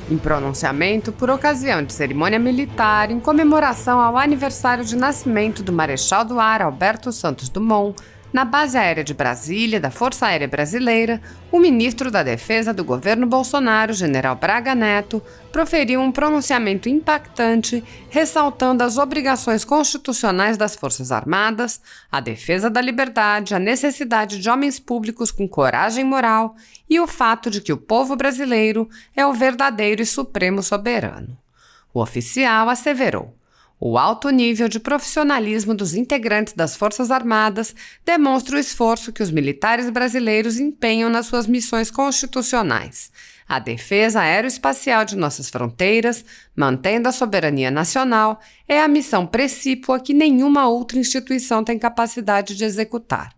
Em pronunciamento por ocasião de cerimônia militar em comemoração ao aniversário de nascimento do Marechal do Ar Alberto Santos Dumont, na Base Aérea de Brasília, da Força Aérea Brasileira, o ministro da Defesa do governo Bolsonaro, general Braga Neto, proferiu um pronunciamento impactante, ressaltando as obrigações constitucionais das Forças Armadas, a defesa da liberdade, a necessidade de homens públicos com coragem moral e o fato de que o povo brasileiro é o verdadeiro e supremo soberano. O oficial asseverou: o alto nível de profissionalismo dos integrantes das Forças Armadas demonstra o esforço que os militares brasileiros empenham nas suas missões constitucionais. A defesa aeroespacial de nossas fronteiras, mantendo a soberania nacional, é a missão precípua que nenhuma outra instituição tem capacidade de executar.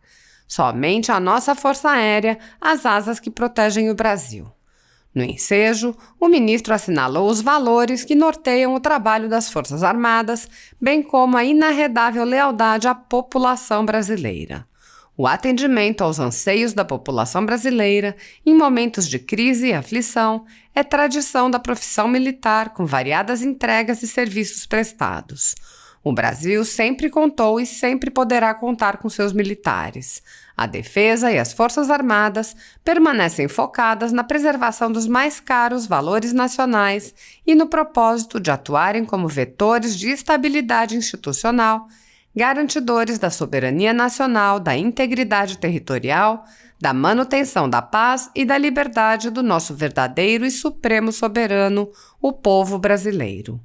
Somente a nossa Força Aérea, as asas que protegem o Brasil. No ensejo, o ministro assinalou os valores que norteiam o trabalho das Forças Armadas, bem como a inarredável lealdade à população brasileira. O atendimento aos anseios da população brasileira, em momentos de crise e aflição, é tradição da profissão militar, com variadas entregas e serviços prestados. O Brasil sempre contou e sempre poderá contar com seus militares. A defesa e as Forças Armadas permanecem focadas na preservação dos mais caros valores nacionais e no propósito de atuarem como vetores de estabilidade institucional, garantidores da soberania nacional, da integridade territorial, da manutenção da paz e da liberdade do nosso verdadeiro e supremo soberano, o povo brasileiro.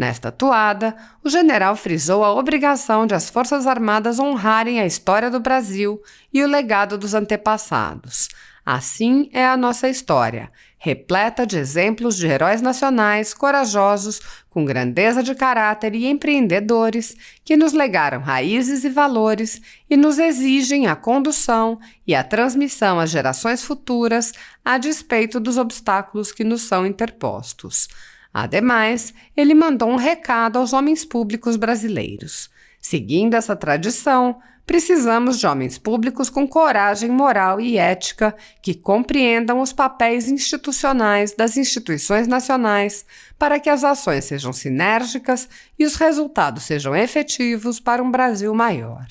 Nesta toada, o general frisou a obrigação de as Forças Armadas honrarem a história do Brasil e o legado dos antepassados. Assim é a nossa história, repleta de exemplos de heróis nacionais corajosos, com grandeza de caráter e empreendedores, que nos legaram raízes e valores e nos exigem a condução e a transmissão às gerações futuras, a despeito dos obstáculos que nos são interpostos. Ademais, ele mandou um recado aos homens públicos brasileiros. Seguindo essa tradição, precisamos de homens públicos com coragem moral e ética que compreendam os papéis institucionais das instituições nacionais para que as ações sejam sinérgicas e os resultados sejam efetivos para um Brasil maior.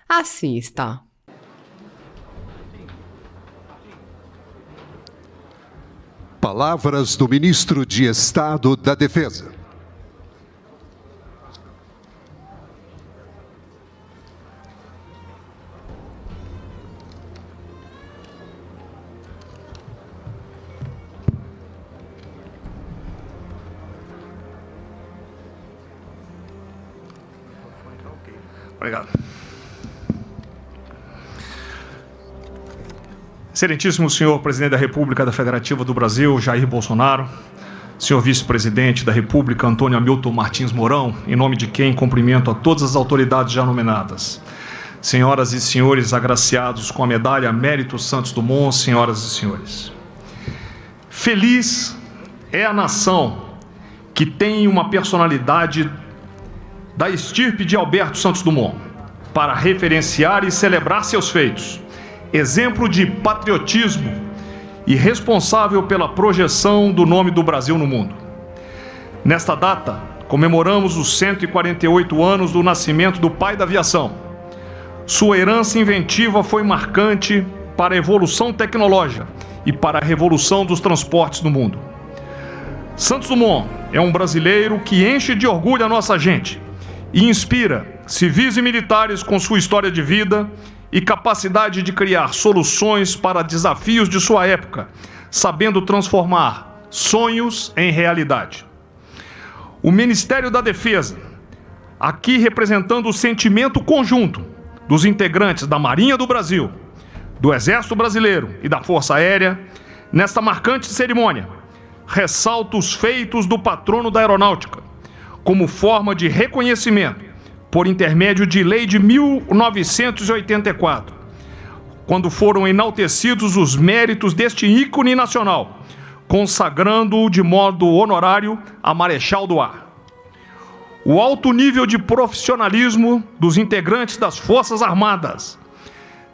Assim está. Palavras do Ministro de Estado da Defesa. Obrigado. Excelentíssimo senhor Presidente da República Federativa do Brasil, Jair Bolsonaro, senhor Vice-Presidente da República, Antônio Hamilton Martins Mourão, em nome de quem cumprimento a todas as autoridades já nomeadas, senhoras e senhores agraciados com a medalha Mérito Santos Dumont, senhoras e senhores. Feliz é a nação que tem uma personalidade da estirpe de Alberto Santos Dumont para referenciar e celebrar seus feitos. Exemplo de patriotismo e responsável pela projeção do nome do Brasil no mundo. Nesta data, comemoramos os 148 anos do nascimento do pai da aviação. Sua herança inventiva foi marcante para a evolução tecnológica e para a revolução dos transportes no mundo. Santos Dumont é um brasileiro que enche de orgulho a nossa gente e inspira civis e militares com sua história de vida e capacidade de criar soluções para desafios de sua época, sabendo transformar sonhos em realidade. O Ministério da Defesa, aqui representando o sentimento conjunto dos integrantes da Marinha do Brasil, do Exército Brasileiro e da Força Aérea, nesta marcante cerimônia, ressalta os feitos do patrono da Aeronáutica, como forma de reconhecimento por intermédio de lei de 1984, quando foram enaltecidos os méritos deste ícone nacional, consagrando-o de modo honorário a Marechal do Ar. O alto nível de profissionalismo dos integrantes das Forças Armadas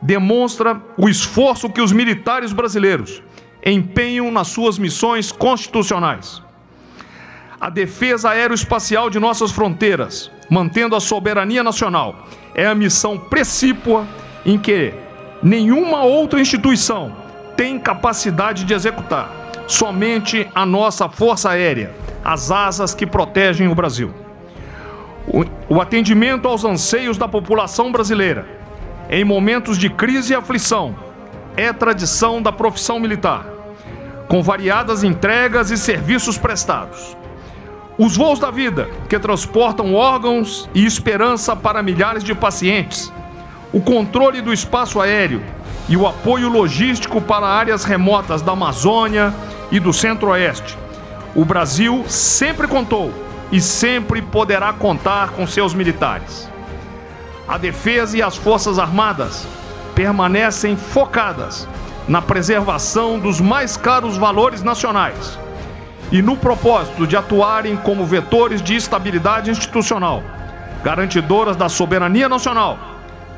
demonstra o esforço que os militares brasileiros empenham nas suas missões constitucionais. A defesa aeroespacial de nossas fronteiras, mantendo a soberania nacional, é a missão precípua em que nenhuma outra instituição tem capacidade de executar. Somente a nossa Força Aérea, as asas que protegem o Brasil. O atendimento aos anseios da população brasileira, em momentos de crise e aflição, é tradição da profissão militar, com variadas entregas e serviços prestados. Os voos da vida, que transportam órgãos e esperança para milhares de pacientes, o controle do espaço aéreo e o apoio logístico para áreas remotas da Amazônia e do Centro-Oeste. O Brasil sempre contou e sempre poderá contar com seus militares. A defesa e as Forças Armadas permanecem focadas na preservação dos mais caros valores nacionais e no propósito de atuarem como vetores de estabilidade institucional, garantidoras da soberania nacional,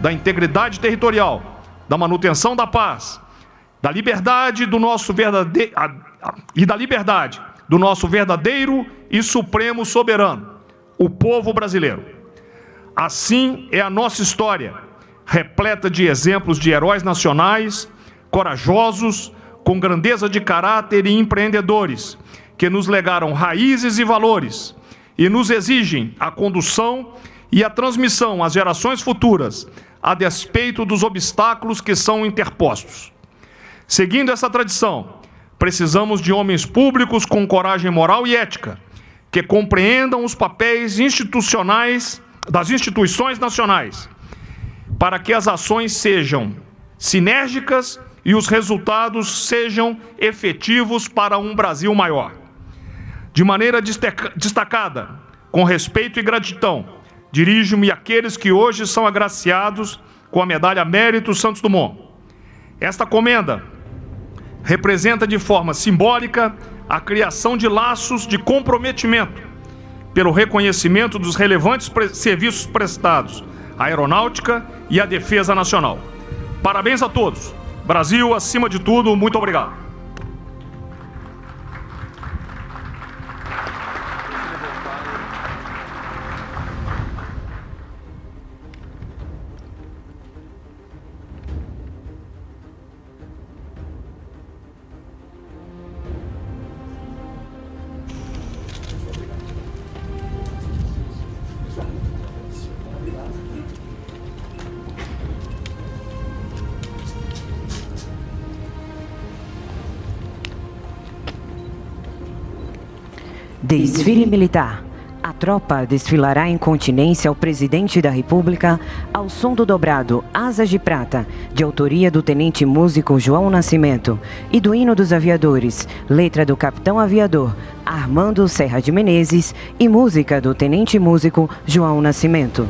da integridade territorial, da manutenção da paz, da liberdade do nosso verdadeiro e supremo soberano, o povo brasileiro. Assim é a nossa história, repleta de exemplos de heróis nacionais, corajosos, com grandeza de caráter e empreendedores, que nos legaram raízes e valores e nos exigem a condução e a transmissão às gerações futuras, a despeito dos obstáculos que são interpostos. Seguindo essa tradição, precisamos de homens públicos com coragem moral e ética, que compreendam os papéis institucionais das instituições nacionais, para que as ações sejam sinérgicas e os resultados sejam efetivos para um Brasil maior. De maneira destacada, com respeito e gratidão, dirijo-me àqueles que hoje são agraciados com a Medalha Mérito Santos Dumont. Esta comenda representa de forma simbólica a criação de laços de comprometimento pelo reconhecimento dos relevantes serviços prestados à aeronáutica e à defesa nacional. Parabéns a todos. Brasil, acima de tudo, muito obrigado. Desfile militar. A tropa desfilará em continência ao presidente da República ao som do dobrado Asas de Prata, de autoria do tenente músico João Nascimento, e do hino dos aviadores, letra do capitão aviador Armando Serra de Menezes e música do tenente músico João Nascimento.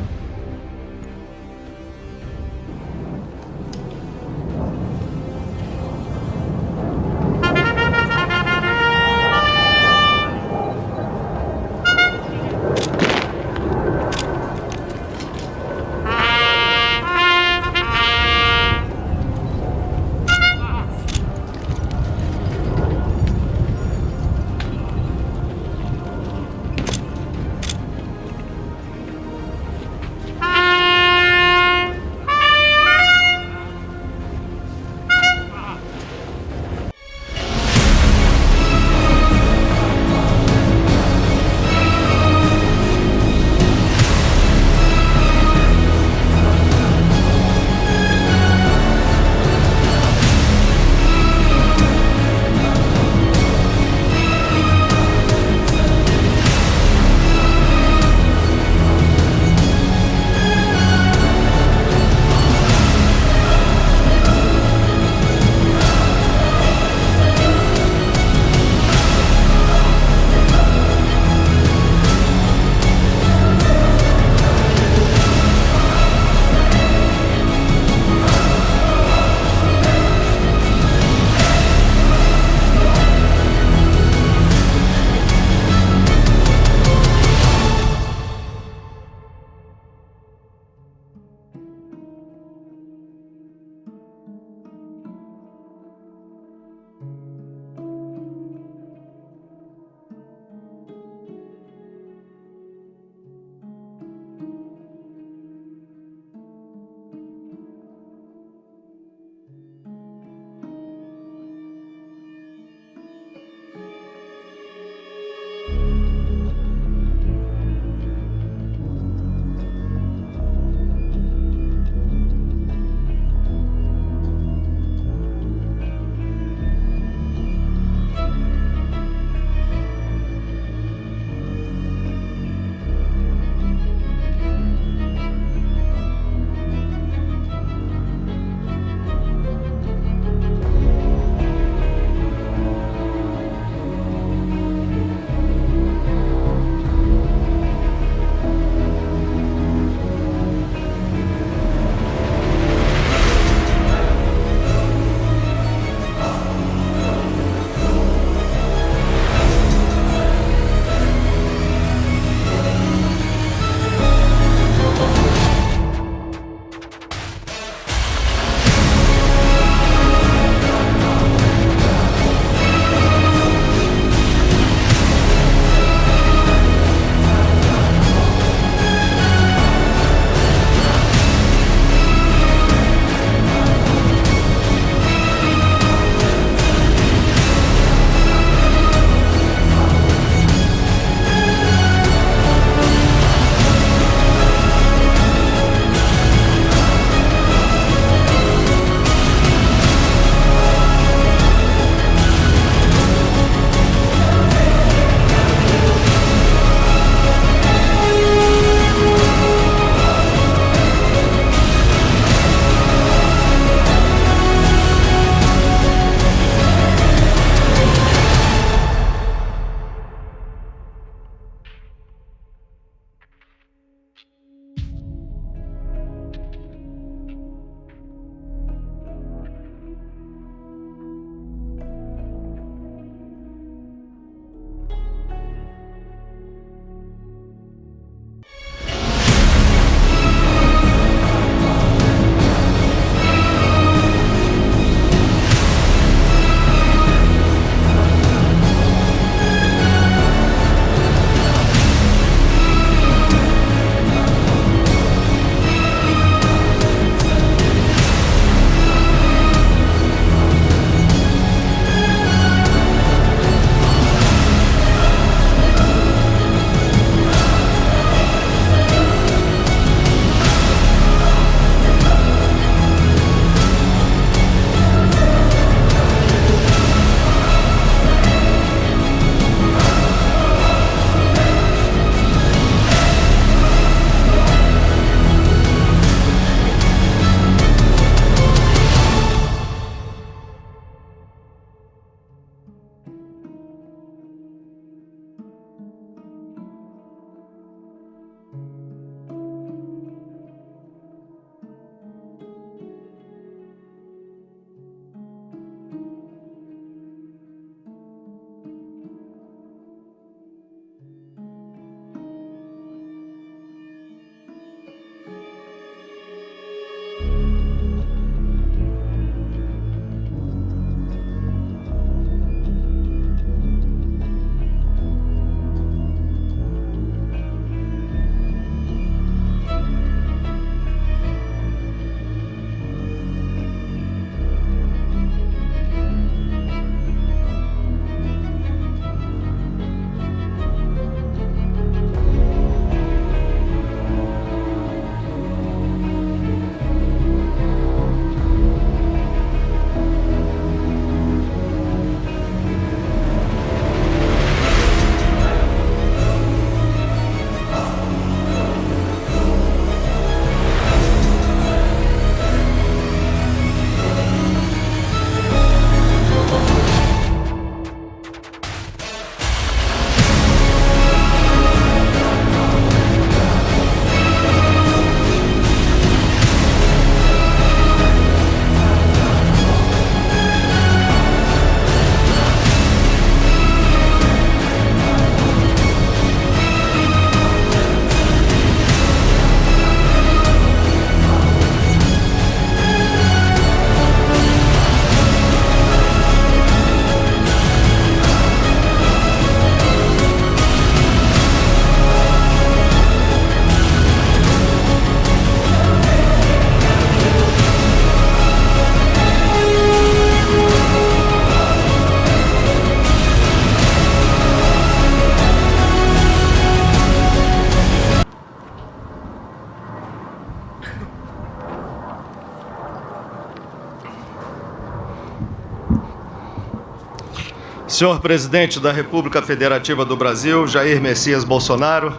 Senhor Presidente da República Federativa do Brasil, Jair Messias Bolsonaro,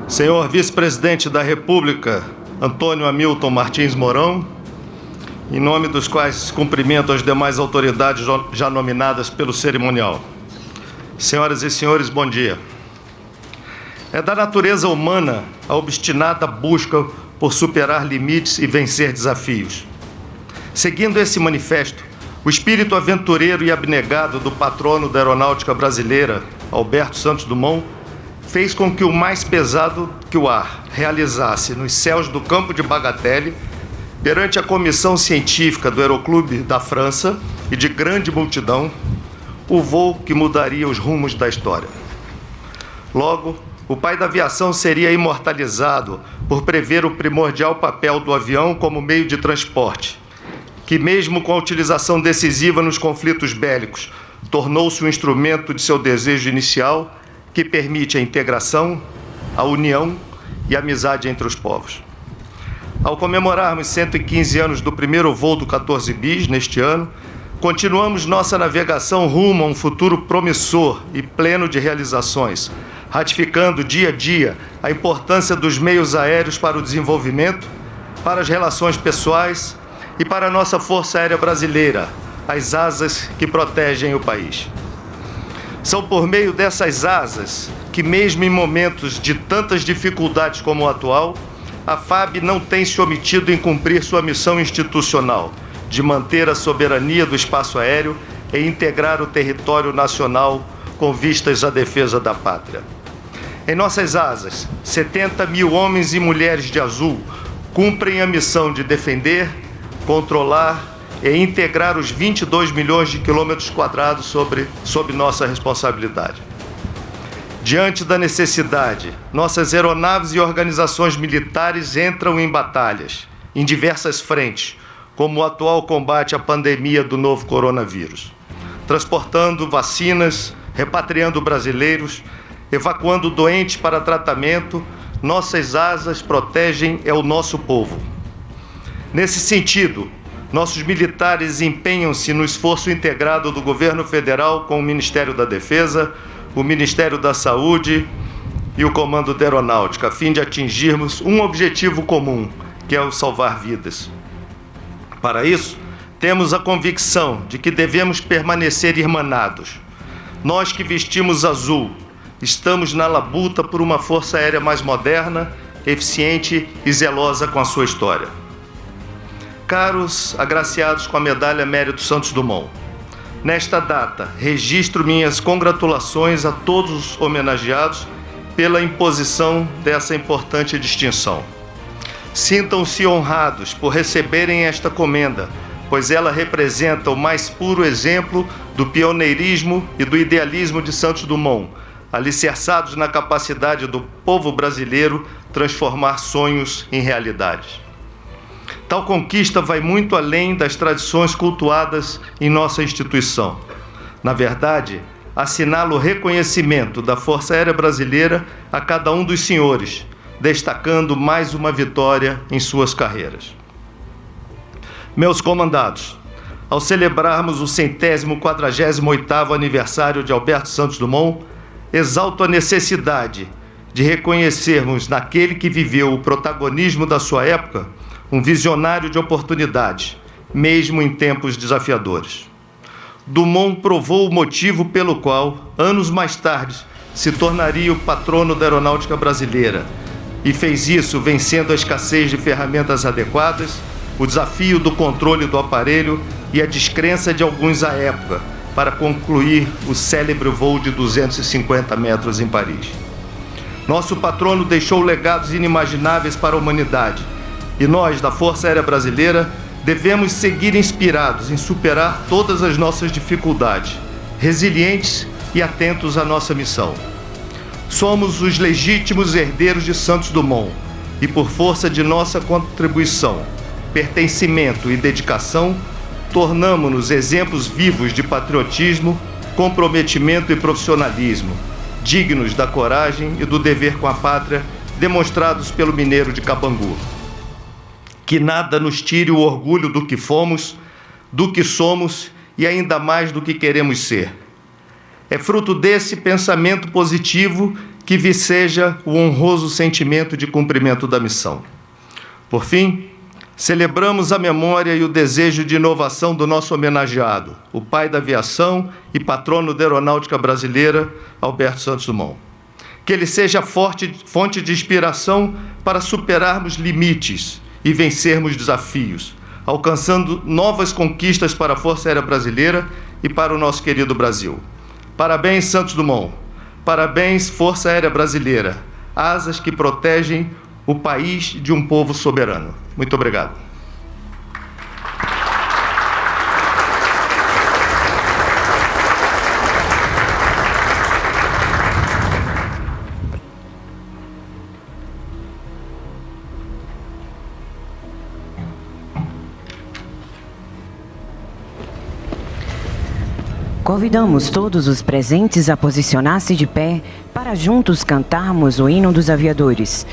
Senhor Vice-Presidente da República, Antônio Hamilton Martins Mourão, em nome dos quais cumprimento as demais autoridades já nominadas pelo cerimonial. Senhoras e senhores, bom dia. É da natureza humana a obstinada busca por superar limites e vencer desafios. Seguindo esse manifesto, o espírito aventureiro e abnegado do patrono da aeronáutica brasileira, Alberto Santos Dumont, fez com que o mais pesado que o ar realizasse nos céus do campo de Bagatelle, perante a comissão científica do Aeroclube da França e de grande multidão, o voo que mudaria os rumos da história. Logo, o pai da aviação seria imortalizado por prever o primordial papel do avião como meio de transporte, que mesmo com a utilização decisiva nos conflitos bélicos, tornou-se um instrumento de seu desejo inicial que permite a integração, a união e a amizade entre os povos. Ao comemorarmos 115 anos do primeiro voo do 14 bis neste ano, continuamos nossa navegação rumo a um futuro promissor e pleno de realizações, ratificando dia a dia a importância dos meios aéreos para o desenvolvimento, para as relações pessoais e para a nossa Força Aérea Brasileira, as asas que protegem o país. São por meio dessas asas que, mesmo em momentos de tantas dificuldades como o atual, a FAB não tem se omitido em cumprir sua missão institucional de manter a soberania do espaço aéreo e integrar o território nacional com vistas à defesa da pátria. Em nossas asas, 70 mil homens e mulheres de azul cumprem a missão de defender, controlar e integrar os 22 milhões de quilômetros quadrados sob nossa responsabilidade. Diante da necessidade, nossas aeronaves e organizações militares entram em batalhas, em diversas frentes, como o atual combate à pandemia do novo coronavírus, transportando vacinas, repatriando brasileiros, evacuando doentes para tratamento. Nossas asas protegem o nosso povo. Nesse sentido, nossos militares empenham-se no esforço integrado do governo federal com o Ministério da Defesa, o Ministério da Saúde e o Comando da Aeronáutica, a fim de atingirmos um objetivo comum, que é o salvar vidas. Para isso, temos a convicção de que devemos permanecer irmanados. Nós que vestimos azul, estamos na labuta por uma força aérea mais moderna, eficiente e zelosa com a sua história. Caros agraciados com a Medalha Mérito Santos Dumont, nesta data, registro minhas congratulações a todos os homenageados pela imposição dessa importante distinção. Sintam-se honrados por receberem esta comenda, pois ela representa o mais puro exemplo do pioneirismo e do idealismo de Santos Dumont, alicerçados na capacidade do povo brasileiro transformar sonhos em realidades. Tal conquista vai muito além das tradições cultuadas em nossa instituição. Na verdade, assinala o reconhecimento da Força Aérea Brasileira a cada um dos senhores, destacando mais uma vitória em suas carreiras. Meus comandados, ao celebrarmos o 148º aniversário de Alberto Santos Dumont, exalto a necessidade de reconhecermos naquele que viveu o protagonismo da sua época um visionário de oportunidades, mesmo em tempos desafiadores. Dumont provou o motivo pelo qual, anos mais tarde, se tornaria o patrono da aeronáutica brasileira, e fez isso vencendo a escassez de ferramentas adequadas, o desafio do controle do aparelho e a descrença de alguns à época, para concluir o célebre voo de 250 metros em Paris. Nosso patrono deixou legados inimagináveis para a humanidade, e nós, da Força Aérea Brasileira, devemos seguir inspirados em superar todas as nossas dificuldades, resilientes e atentos à nossa missão. Somos os legítimos herdeiros de Santos Dumont e, por força de nossa contribuição, pertencimento e dedicação, tornamo-nos exemplos vivos de patriotismo, comprometimento e profissionalismo, dignos da coragem e do dever com a pátria demonstrados pelo mineiro de Cabangu. Que nada nos tire o orgulho do que fomos, do que somos e ainda mais do que queremos ser. É fruto desse pensamento positivo que viceja o honroso sentimento de cumprimento da missão. Por fim, celebramos a memória e o desejo de inovação do nosso homenageado, o pai da aviação e patrono da aeronáutica brasileira, Alberto Santos Dumont. Que ele seja fonte de inspiração para superarmos limites e vencermos desafios, alcançando novas conquistas para a Força Aérea Brasileira e para o nosso querido Brasil. Parabéns, Santos Dumont. Parabéns, Força Aérea Brasileira. Asas que protegem o país de um povo soberano. Muito obrigado. Convidamos todos os presentes a posicionar-se de pé para juntos cantarmos o hino dos aviadores.